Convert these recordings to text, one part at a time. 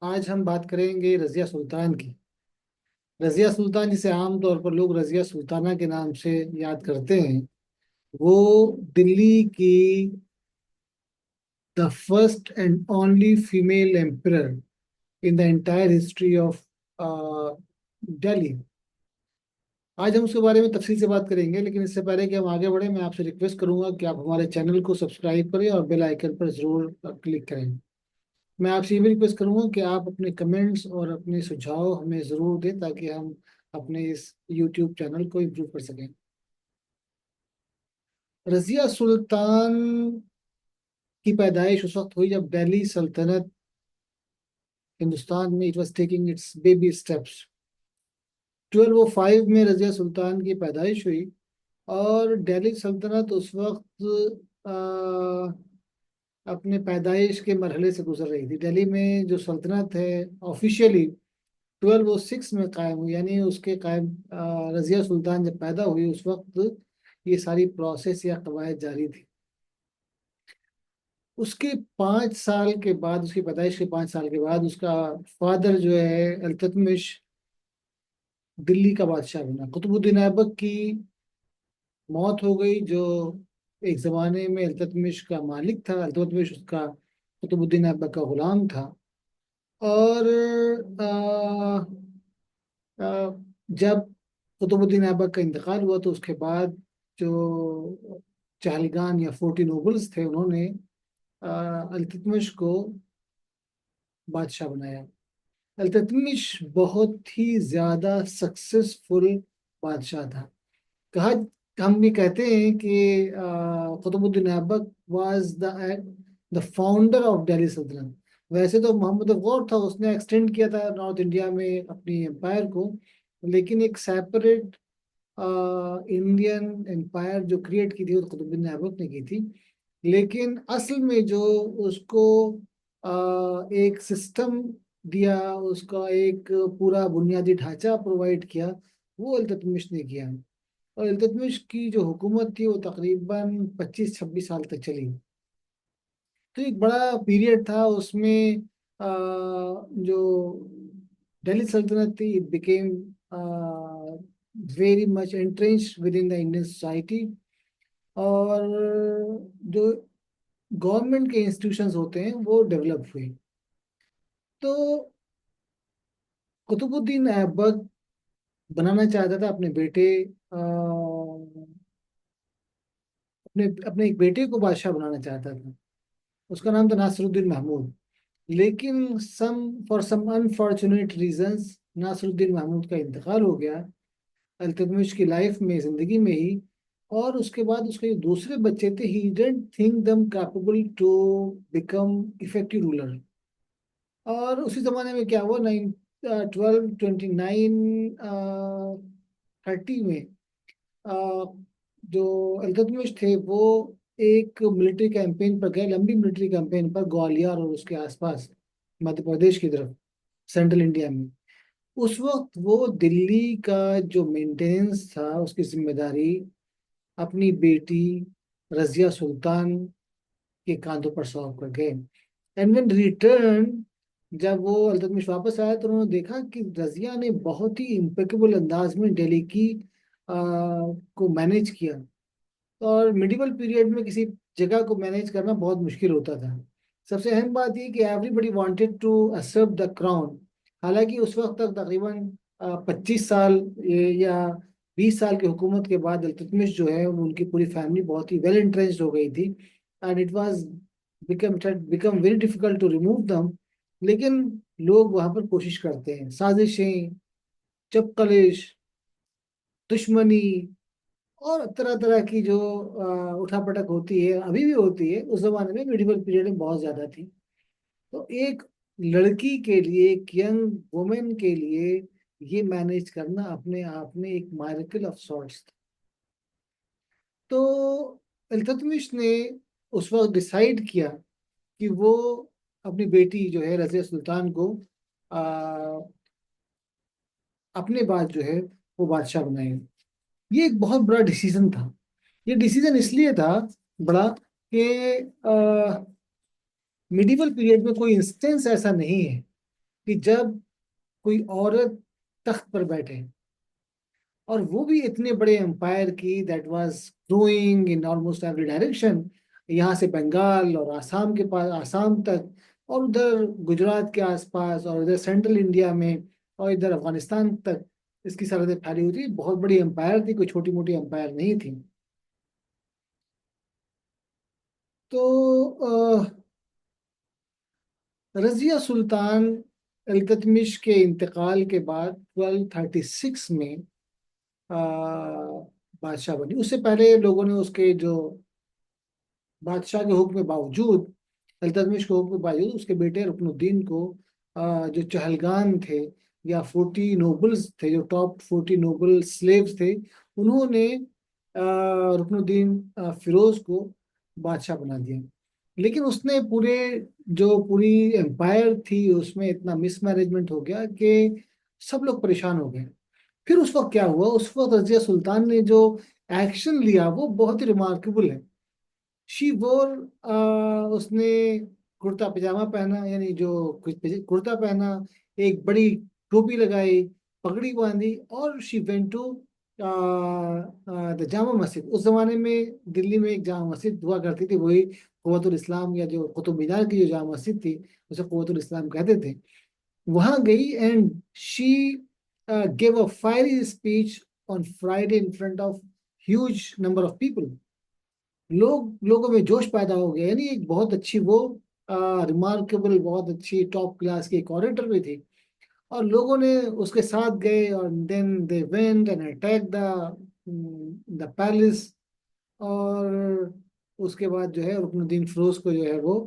आज हम बात करेंगे रजिया सुल्तान की। रजिया सुल्तान जिसे आमतौर पर लोग रजिया सुल्ताना के नाम से याद करते हैं, वो दिल्ली की the first and only female emperor in the entire history of Delhi. आज हम उसके बारे में तफसील से बात करेंगे, लेकिन इससे पहले कि हम आगे बढ़े, मैं आपसे रिक्वेस्ट करूंगा कि आप हमारे चैनल को सब्सक्राइब करें और बेल आइकन पर जरूर क्लिक करें। मैं आपसे ये भी रिक्वेस्ट करूंगा कि आप अपने कमेंट्स और अपने सुझाव हमें ज़रूर दें, ताकि हम अपने इस यूट्यूब चैनल को इम्प्रूव कर सकें। रज़िया सुल्तान की पैदाइश उस वक्त हुई जब दिल्ली सल्तनत हिंदुस्तान में it was taking it's baby steps. 1205 में रज़िया सुल्तान की पैदाइश हुई, और दिल्ली सल्तनत उस वक्त अपने पैदाइश के मरहले से गुजर रही थी। दिल्ली में जो सल्तनत है ऑफिशियली 1206 में कायम हुई, यानी उसके कायम रजिया सुल्तान जब पैदा हुई उस वक्त ये सारी प्रोसेस या कवायद जारी थी। उसके 5 साल के बाद, उसकी पैदाइश के 5 साल के बाद, उसका फादर जो है अल्ततमिश दिल्ली का बादशाह बना। कुतुबुद्दीन ऐबक की मौत हो गई, जो एक जमाने में अल्ततमिश का मालिक था। अल्ततमिश उसका कुतुबुद्दीन ऐबक का गुलाम था। और अ, जब कुतुबुद्दीन ऐबक का इंतकाल हुआ, तो उसके बाद जो चहलगान या 40 नोबल्स थे, उन्होंने अल्तुतमिश को बादशाह बनाया। अल्तुतमिश बहुत ही ज्यादा सक्सेसफुल बादशाह था। कहा हम ये कहते हैं कि Qutbuddin Aibak was the founder of Delhi सल्तनत। वैसे तो मोहम्मद गौर था, उसने एक्सटेंड किया था नॉर्थ इंडिया में अपनी एम्पायर को, लेकिन एक सेपरेट इंडियन एम्पायर जो क्रिएट की थी वो कुतुबुद्दीन ऐबक ने की थी। लेकिन असल में जो उसको एक सिस्टम दिया, उसका एक पूरा बुनियादी ढांचा प्रोवाइड किया, वो इल्तुतमिश ने किया। और इल्तुतमिश की जो हुकूमत थी वो तकरीबन 25-26 साल तक चली। तो एक बड़ा पीरियड था उसमें। जो दिल्ली सल्तनत थी, it became very much entrenched with in the Indian society. और जो गवर्नमेंट के इंस्टीट्यूशंस होते हैं वो डेवलप हुए। तो कुतुबुद्दीन ऐबक बनाना चाहता था अपने बेटे, अपने अपने एक बेटे को बादशाह बनाना चाहता था। उसका नाम था नासिरुद्दीन महमूद। लेकिन some for some unfortunate reasons Nasiruddin Mahmud का इंतकाल हो गया अल्तुतमिश की लाइफ में, जिंदगी में ही। और उसके बाद उसके जो दूसरे बच्चे थे, he didn't think them capable to become effective ruler. और उसी जमाने में क्या हुआ, 1229 30 में अ, जो अल्तुतमिश थे वो एक मिलिट्री कैंपेन पर गए, लंबी मिलिट्री कैंपेन पर, ग्वालियर और उसके आसपास मध्य प्रदेश की तरफ, सेंट्रल इंडिया में। उस वक्त वो दिल्ली का जो मेंटेनेंस था उसकी जिम्मेदारी अपनी बेटी रजिया सुल्तान के कांधों पर सौंप कर गए। एंड व्हेन रिटर्न, जब वो अल्तुतमिश वापस आया, तो उन्होंने देखा कि रजिया ने बहुत ही इम्पेकेबल अंदाज में दिल्ली की को मैनेज किया। और मिडिवल पीरियड में किसी जगह को मैनेज करना बहुत मुश्किल होता था। सबसे अहम बात यह कि everybody wanted to usurp the crown. हालांकि उस वक्त तक तकरीबन 25 साल या 20 साल की हुकूमत के बाद इल्तुतमिश जो है, उनकी पूरी फैमिली बहुत ही वेल इंट्रेंस्ड हो गई थी, and it was become very difficult to remove them. लेकिन लोग वहां पर कोशिश करते हैं, साजिशें, चपकलिश, दुश्मनी और तरह तरह की जो उठापटक होती है, अभी भी होती है, उस जमाने में मिडिवल पीरियड में बहुत ज्यादा थी। तो एक लड़की के लिए, एक यंग वुमेन के लिए, ये मैनेज करना अपने आप में एक मायरकल ऑफ सॉर्ट्स था। तो इल्तुतमिश ने उस वक्त डिसाइड किया कि वो अपनी बेटी जो है रजिया सुल्तान को आ, अपने बाद जो है वो बादशाह बनाएंगे। ये एक बहुत बड़ा डिसीजन था। ये डिसीजन इसलिए था बड़ा कि मिडिवल पीरियड में कोई इंस्टेंस ऐसा नहीं है कि जब कोई औरत तख्त पर बैठे, और वो भी इतने बड़े एम्पायर की that was growing in almost every direction, यहाँ से बंगाल और आसाम के पास, आसाम तक, और उधर गुजरात के आसपास, और इधर सेंट्रल इंडिया में, और इधर अफगानिस्तान तक इसकी सरहदें फैली हुई थी। बहुत बड़ी एम्पायर थी, कोई छोटी मोटी एम्पायर नहीं थी। तो रजिया सुल्तान इल्तुतमिश के इंतकाल के बाद 1236 में अ, बादशाह बनी। उससे पहले लोगों ने उसके जो बादशाह के हुक्म के बावजूद, इल्तुतमिश के हुक्म के बावजूद उसके बेटे रुकनुद्दीन को, जो चहलगान थे या 40 नोबल्स थे, जो टॉप 40 नोबल स्लेव्स थे, उन्होंने रुकनुद्दीन फिरोज को बादशाह बना दिया। लेकिन उसने पूरी एम्पायर थी उसमें इतना मिसमैनेजमेंट हो गया कि सब लोग परेशान हो गए। फिर उस वक्त क्या हुआ, उस वक्त रजिया सुल्तान ने जो एक्शन लिया वो बहुत ही रिमार्केबल है। शी वोर, उसने कुर्ता पजामा पहना, यानी जो कुर्ता पहना, एक बड़ी टोपी लगाई, पगड़ी बांधी, और she went to the Jama Masjid. उस जमाने में दिल्ली में एक जामा मस्जिद हुआ करती थी, वही कुव्वतुल इस्लाम, या जो कुतुब मीनार की जो जामा मस्जिद थी उसे कुव्वतुल इस्लाम कहते थे। वहां गई and she gave a fiery speech on Friday in front of huge number of people। लोगों में जोश पैदा हो गया, यानी एक बहुत अच्छी वो रिमार्केबल, बहुत अच्छी टॉप क्लास की एक ऑरेटर भी थी। और लोगों ने उसके साथ गए, और then they went and attack the palace. और उसके बाद जो है रुकनुद्दीन फिरोज को जो है वो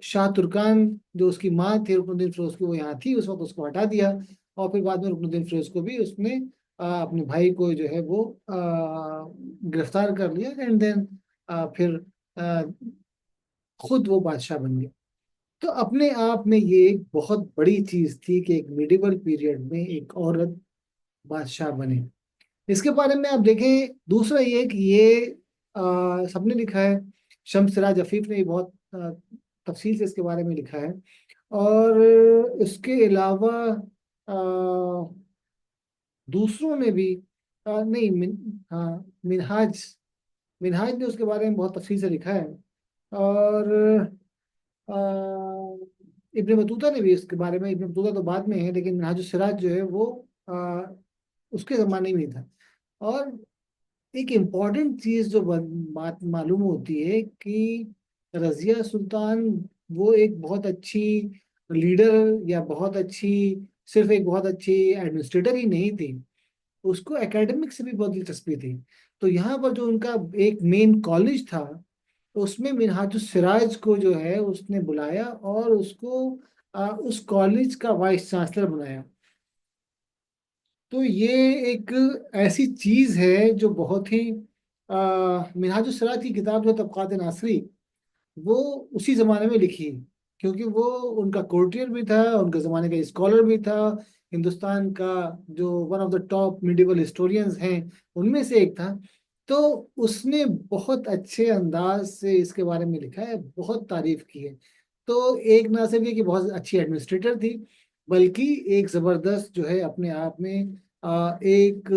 शाह तुर्कान, जो उसकी माँ थी रुकनुद्दीन फिरोज की, वो यहाँ थी उस वक्त, उसको हटा दिया। और फिर बाद में रुकनुद्दीन फिरोज को भी उसने अपने भाई को जो है वो गिरफ्तार कर लिया, एंड देन फिर आ, खुद वो बादशाह बन गया। तो अपने आप में ये एक बहुत बड़ी चीज थी कि एक मिडिवल पीरियड में एक औरत बादशाह बने। इसके बारे में आप देखें, दूसरा ये कि ये सबने लिखा है, शम्स सिराज अफीफ ने भी बहुत तफसील से इसके बारे में लिखा है। और इसके अलावा दूसरों ने भी, नहीं हाँ, मिनहाज, मिनहाज ने उसके बारे में बहुत तफसील से लिखा है। और इब्ने बतूता ने भी इसके बारे में, इब्ने बतूता तो बाद में है, लेकिन मिनहाज सिराज जो है वो उसके ज़माने में ही था। और एक इम्पॉर्टेंट चीज जो बात मालूम होती है कि रजिया सुल्तान वो एक बहुत अच्छी लीडर, या बहुत अच्छी, सिर्फ एक बहुत अच्छी एडमिनिस्ट्रेटर ही नहीं थी, उसको एकेडमिक से भी बहुत दिलचस्पी थी। तो यहाँ पर जो उनका एक मेन कॉलेज था, उसमें मिनहाजुस सिराज को जो है उसने बुलाया और उसको उस कॉलेज का वाइस चांसलर बनाया। तो ये एक ऐसी चीज है जो बहुत ही, मिनहाजुस सिराज की किताब जो तबकात नासरी, वो उसी जमाने में लिखी, क्योंकि वो उनका कोर्टियर भी था, उनके जमाने का स्कॉलर भी था, हिंदुस्तान का जो one of the top medieval historians हैं उनमें से एक था। तो उसने बहुत अच्छे अंदाज से इसके बारे में लिखा है, बहुत तारीफ की है। तो एक ना सिर्फ ये कि बहुत अच्छी एडमिनिस्ट्रेटर थी, बल्कि एक जबरदस्त जो है अपने आप में एक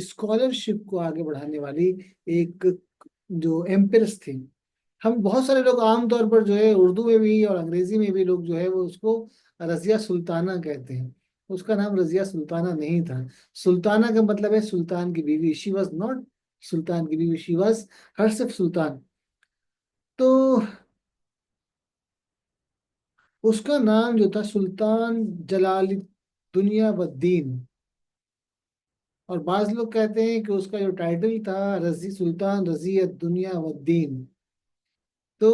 स्कॉलरशिप को आगे बढ़ाने वाली एक जो एम्प्रेस थी। हम बहुत सारे लोग आमतौर पर जो है उर्दू में भी और अंग्रेजी में भी लोग जो है वो उसको रजिया सुल्ताना कहते हैं। उसका नाम रजिया सुल्ताना नहीं था। सुल्ताना का मतलब है सुल्तान की बीवी। शी वॉज नॉट सुल्तान की बीवी, शी वॉज हरसिफ सुल्तान। तो उसका नाम जो था सुल्तान जलाल दुनिया बद्दीन। और बाज लोग कहते हैं कि उसका जो टाइटल था रजी, सुल्तान रजी दुनिया बद्दीन। तो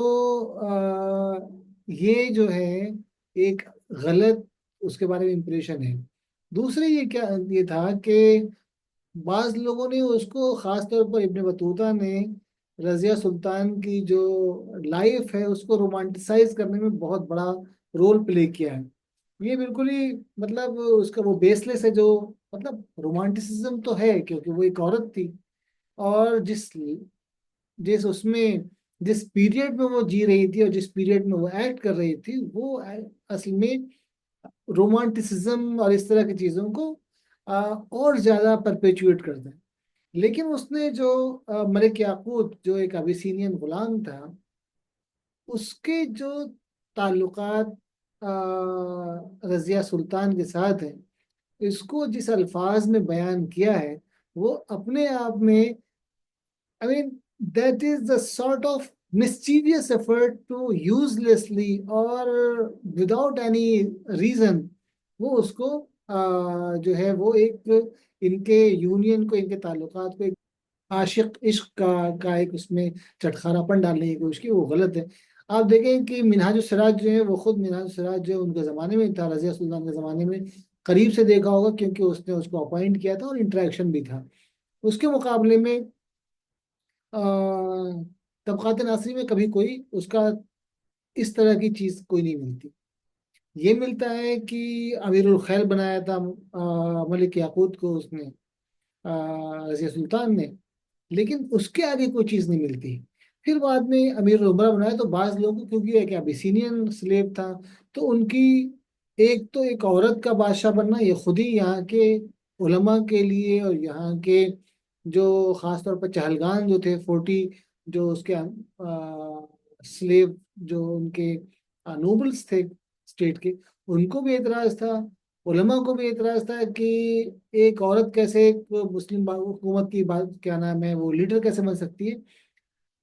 ये जो है एक गलत उसके बारे में इंप्रेशन है। दूसरे ये क्या, ये था कि बाज लोगों ने उसको, खास तौर पर इब्ने बतूता ने रजिया सुल्तान की जो लाइफ है उसको रोमांटिसाइज करने में बहुत बड़ा रोल प्ले किया है। ये बिल्कुल ही मतलब उसका वो बेसलेस है, जो मतलब रोमांटिसिज्म तो है क्योंकि वो एक औरत थी, और जिस जिस उसमें जिस पीरियड में वो जी रही थी और जिस पीरियड में वो एक्ट कर रही थी, वो असल में रोमांटिसिज्म और इस तरह की चीजों को और ज्यादा परपेचुएट करता है। लेकिन उसने जो मलिक याकूत जो एक अबिसीनियन गुलाम था, उसके जो ताल्लुकात रजिया सुल्तान के साथ हैं, इसको जिस अल्फाज में बयान किया है, वो अपने आप में, I mean, that is the sort of mischievous effort to uselessly or without any reason, वो उसको जो है वो एक इनके यूनियन को, इनके ताल्लुकात को एक आशिक इश्क का एक उसमें चटखारापन डालने की कोशिश की, वो गलत है। आप देखें कि मिनहाज सिराज जो है, वो खुद मिनहाज सिराज जो है उनके ज़माने में था, रज़िया सुल्तान के ज़माने में करीब से देखा होगा, क्योंकि उसने उसको अपॉइंट किया था और इंटरेक्शन भी था। उसके मुकाबले में तबक़ात नासरी में कभी कोई उसका इस तरह की चीज कोई नहीं मिलती। ये मिलता है कि अमीरुल खैर बनाया था मलिक याकूत को उसने, रजिया सुल्तान ने, लेकिन उसके आगे कोई चीज नहीं मिलती। फिर बाद में अमीर उमरा बनाया, तो बाज लोगों, क्योंकि एक अबिसीनियन स्लेव था, तो उनकी एक तो एक औरत का बादशाह बनना, ये खुद ही यहाँ के उलमा के लिए और यहाँ के जो खास तौर पर चहलगान जो थे 40, जो उसके स्लेव, जो उनके नोबल्स थे स्टेट के, उनको भी एतराज था, उलमा को भी एतराज था कि एक औरत कैसे एक मुस्लिम हुकूमत की बात, क्या नाम है, वो लीडर कैसे बन सकती है।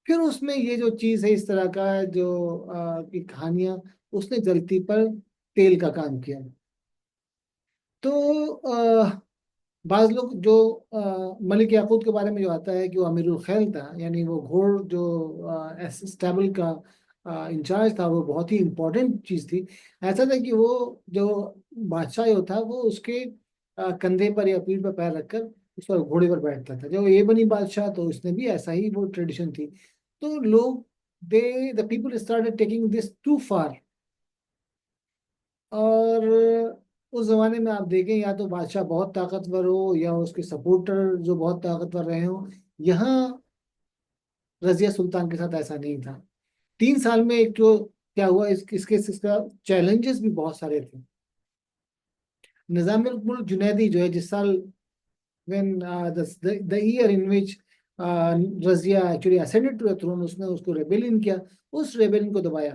फिर उसमें ये जो चीज़ है, इस तरह का जो की कहानियां, उसने जलती पर तेल का काम किया। तो बाज लोग जो मलिक याकूत के बारे में जो आता है कि वो अमीरुल खैल था, यानी वो घोड़ जो स्टेबल का इंचार्ज था, वो बहुत ही इम्पोर्टेंट चीज़ थी। ऐसा था कि वो जो बादशाह जो था, वो उसके कंधे पर या पीठ पर पैर रखकर उस पर घोड़े पर बैठता था। जब ये बनी बादशाह, तो उसने भी ऐसा ही, वो ट्रेडिशन थी। तो लोग, they the people started taking this too far. और उस जमाने में आप देखें, या तो बादशाह बहुत ताकतवर हो या उसके सपोर्टर जो बहुत ताकतवर रहे हो। यहाँ रजिया सुल्तान के साथ ऐसा नहीं था। 3 साल में एक जो क्या हुआ, इसका चैलेंजेस भी बहुत सारे थे। निजाम मुल्क जुनैदी जो है, जिस साल when the year in which Razia actually ascended to the throne, उसने उसको रेबेलियन किया, उस रेबेलियन को दबाया।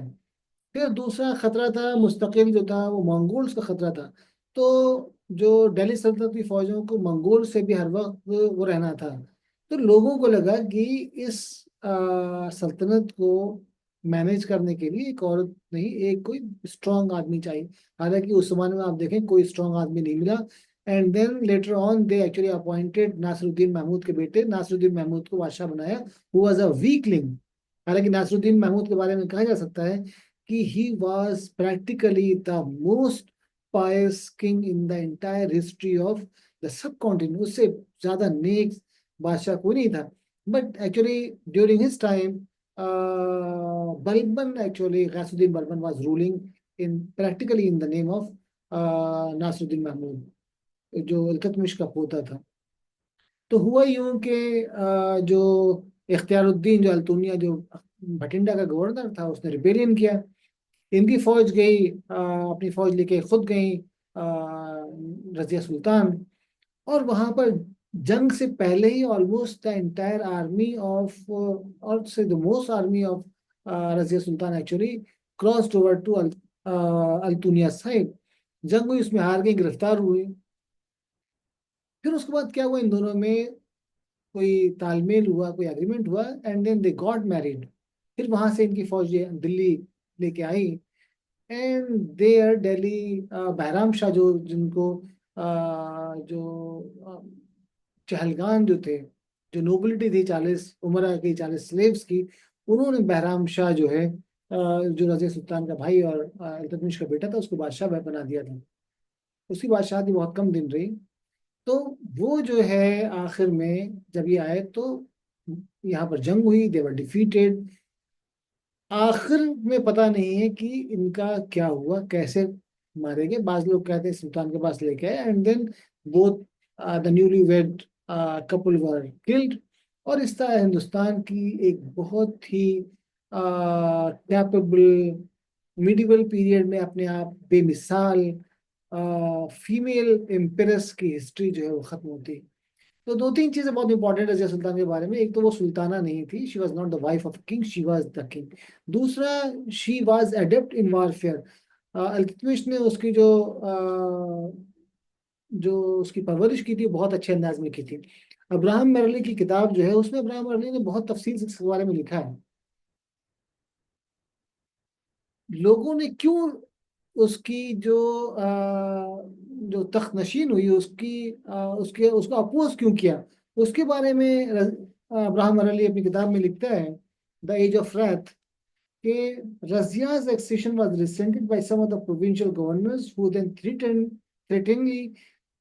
फिर दूसरा खतरा था मुस्तकिल जो था, वो मंगोल्स का खतरा था। तो जो दिल्ली सल्तनत की फौजों को मंगोल से भी हर वक्त वो रहना था। तो लोगों को लगा कि इस सल्तनत को मैनेज करने के लिए एक औरत नहीं, एक कोई स्ट्रांग आदमी चाहिए। हालांकि उस जमाने में आप देखें, कोई स्ट्रांग आदमी नहीं मिला। And then later on they actually appointed Nasiruddin Mahmud के बेटे, नासरुद्दीन महमूद को बादशाह बनाया, हु वाज अ वीकलिंग। हालांकि नासरुद्दीन महमूद के बारे में कहा जा सकता है कि he was practically the most pious king in the entire history of the subcontinent. उससे ज्यादा नेक बादशाह कोई नहीं था। But actually during his time, Balban, actually Ghiyasuddin Balban was ruling in practically in the name of Nasiruddin Mahmud, जो इल्तुतमिश का पोता था। तो हुआ यूं कि जो इख्तियारुद्दीन जो अल्तुनिया, जो भटिंडा का गवर्नर था, उसने रिबेलियन किया। इनकी फौज गई, अपनी फौज लेके खुद गई रजिया सुल्तान। और वहां पर जंग से पहले ही almost the entire army of, और से the most army of Razia Sultan actually crossed over to Altunia side. जंग हुई, उसमें हार गई, गिरफ्तार हुई। फिर उसके बाद क्या हुआ, इन दोनों में कोई तालमेल हुआ, कोई एग्रीमेंट हुआ, and then they got married. फिर वहां से इनकी फौज ये दिल्ली लेके आई। एंड देयर दिल्ली, बहराम शाह जो, जिनको जो चहलगान जो थे, जो नोबिलिटी थी 40 उमरा की, 40 स्लेव्स की, उन्होंने बहराम शाह जो है, जो रज़िया सुल्तान का भाई और इल्तुतमिश का बेटा था, उसको बादशाह बना दिया था। उसकी बादशाहती बहुत कम दिन रही। तो वो जो है आखिर में जब ये आए, तो यहाँ पर जंग हुई, देवर डिफीटेड। आखिर में पता नहीं है कि इनका क्या हुआ, कैसे मारे गए। बाज लोग कहते हैं सुल्तान के पास लेके आए, and then both the newly wed couple were killed. और इस तरह हिंदुस्तान की एक बहुत ही कैपेबल, मिडिवल पीरियड में अपने आप बेमिसाल फीमेल एम्प्रेस की हिस्ट्री जो है वो खत्म होती। तो दो तीन चीजें बहुत इंपॉर्टेंट है रजिया सुल्तान के बारे में। एक तो वो सुल्ताना नहीं थी, she was not the wife of king, she was the king. दूसरा, she was adept in warfare. Iltutmish ने उसकी जो उसकी परवरिश की थी बहुत अच्छे अंदाज में की थी। अब्राहम मरली की किताब जो है उसमें अब्राहम मरली ने बहुत तफसील से इसके बारे में लिखा है, लोगों ने क्यों उसकी जो तख्त नशीन हुई उसकी उसके उसको अपोज क्यों किया, उसके बारे में अब्राहम अरली अपनी किताब में लिखता है, द एज ऑफ रैथ, कि Razia's accession was resented by some of the provincial governors who then threateningly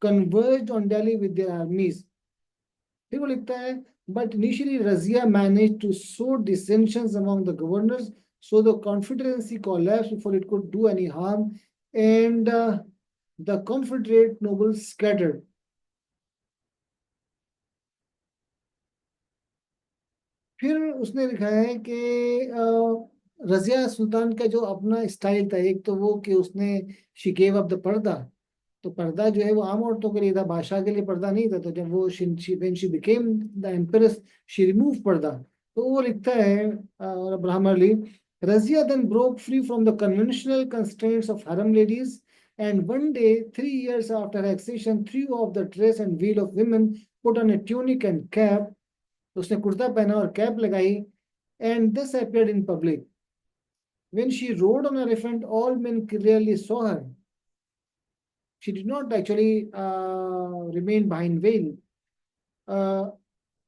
converged on Delhi with their armies. फिर वो लिखता है, but initially Razia managed to sow dissensions among the governors, so the confederacy collapsed before it could do any harm, and the confederate nobles scattered. फिर उसने लिखा है कि रजिया सुल्तान का जो अपना स्टाइल था, एक तो वो कि उसने शी गेव अप द पर्दा। तो पर्दा जो है वो आम औरतों के लिए था, बादशाह के लिए पर्दा नहीं था। तो जब वो when she became the empress, she remove पर्दा। तो वो लिखता है Abraham Ali, Razia then broke free from the conventional constraints of harem ladies, and one day 3 years after accession threw off the dress and veil of women, put on a tunic and cap। उसने कुर्ता पहना और cap लगाई, and thus appeared in public. When she rode on an elephant, all men clearly saw her. She did not actually remain behind veil. Uh,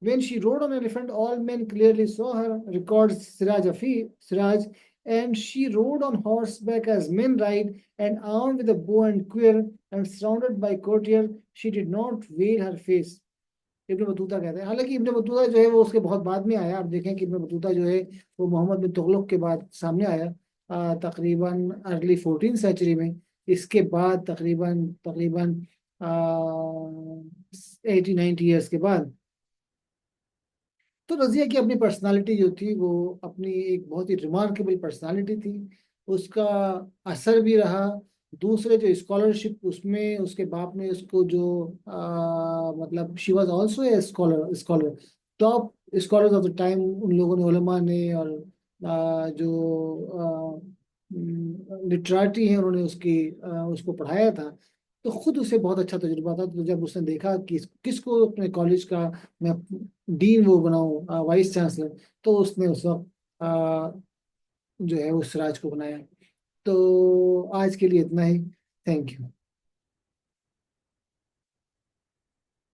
when she rode on an elephant, all men clearly saw her, records Siraj, and she rode on horseback as men ride, and armed with a bow and quiver, and surrounded by courtiers, she did not veil her face. Ibn Battuta कहते हैं। हालांकि Ibn Battuta जो है वो उसके बहुत बाद में आया। आप देखें कि इब्न बतूता जो है वो मोहम्मद बिन तुगलक के बाद सामने आया, तकरीबन अर्ली 14th सेंचुरी में। इसके बाद तकरीबन तकरीबन 80-90 years के बाद। तो रजिया की अपनी पर्सनालिटी जो थी वो अपनी एक बहुत ही रिमार्केबल पर्सनालिटी थी। उसका असर भी रहा। दूसरे जो स्कॉलरशिप, उसमें उसके बाप ने उसको जो मतलब she was also a scholar top scholars of the time, उन लोगों ने, उलमा ने और जो लिटरेटी है उन्होंने उसको पढ़ाया था। तो खुद उसे बहुत अच्छा तजुर्बा था। तो जब उसने देखा कि किसको अपने कॉलेज का मैं डीन वो बनाऊं, वाइस चांसलर, तो उसने उस वक्त जो है उस राज को बनाया। तो आज के लिए इतना ही। Thank you.